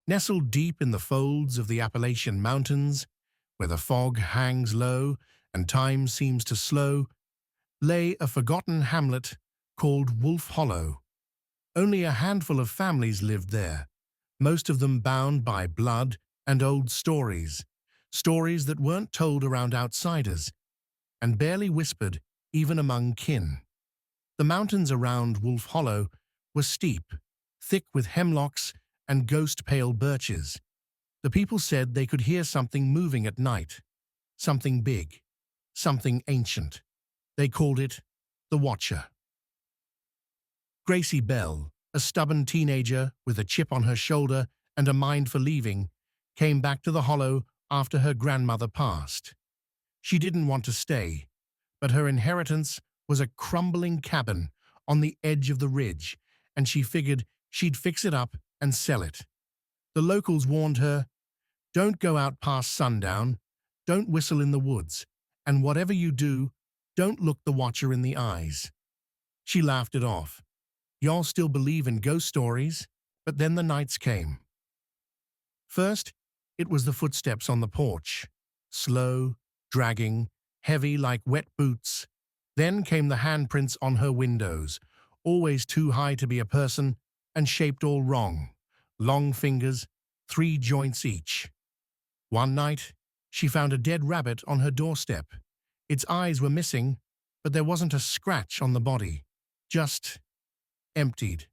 Nestled deep in the folds of the Appalachian Mountains, where the fog hangs low and time seems to slow, lay a forgotten hamlet called Wolf Hollow. Only a handful of families lived there, most of them bound by blood and old stories, stories that weren't told around outsiders and barely whispered even among kin. The mountains around Wolf Hollow were steep, thick with hemlocks and ghost-pale birches. The people said they could hear something moving at night, something big, something ancient. They called it the Watcher. Gracie Bell, a stubborn teenager with a chip on her shoulder and a mind for leaving, came back to the hollow after her grandmother passed. She didn't want to stay, but her inheritance was a crumbling cabin on the edge of the ridge, and she figured she'd fix it up and sell it. The locals warned her, "Don't go out past sundown, don't whistle in the woods, and whatever you do, don't look the Watcher in the eyes." She laughed it off. "Y'all still believe in ghost stories?" But then the nights came. First, it was the footsteps on the porch, slow, dragging, heavy like wet boots. Then came the handprints on her windows, always too high to be a person and shaped all wrong. Long fingers, 3 joints each. One night, she found a dead rabbit on her doorstep. Its eyes were missing, but there wasn't a scratch on the body, just emptied.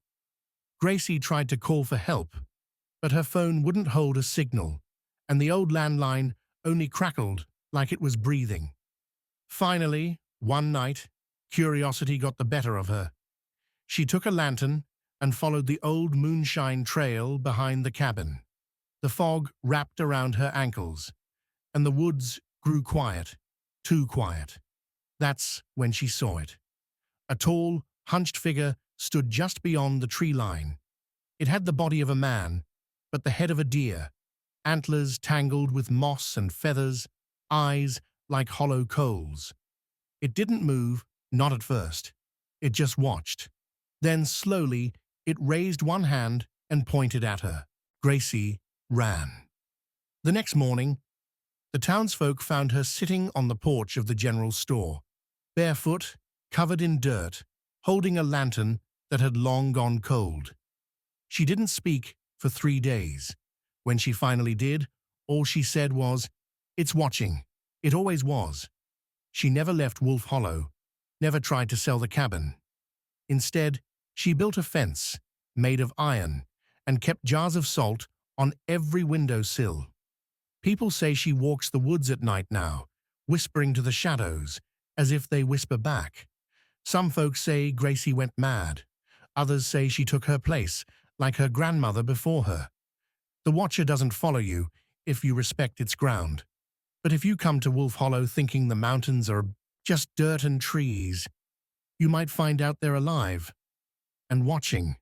Gracie tried to call for help, but her phone wouldn't hold a signal, and the old landline only crackled like it was breathing. Finally, one night, curiosity got the better of her. She took a lantern and followed the old moonshine trail behind the cabin. The fog wrapped around her ankles, and the woods grew quiet, too quiet. That's when she saw it. A tall, hunched figure stood just beyond the tree line. It had the body of a man, but the head of a deer, antlers tangled with moss and feathers, eyes like hollow coals. It didn't move, not at first. It just watched. Then, slowly, it raised one hand and pointed at her. Gracie ran. The next morning, the townsfolk found her sitting on the porch of the general store, barefoot, covered in dirt, holding a lantern that had long gone cold. She didn't speak for 3 days. When she finally did, all she said was, "It's watching. It always was." She never left Wolf Hollow, never tried to sell the cabin. Instead, she built a fence made of iron and kept jars of salt on every windowsill. People say she walks the woods at night now, whispering to the shadows, as if they whisper back. Some folks say Gracie went mad. Others say she took her place, like her grandmother before her. The Watcher doesn't follow you if you respect its ground. But if you come to Wolf Hollow thinking the mountains are just dirt and trees, you might find out they're alive and watching.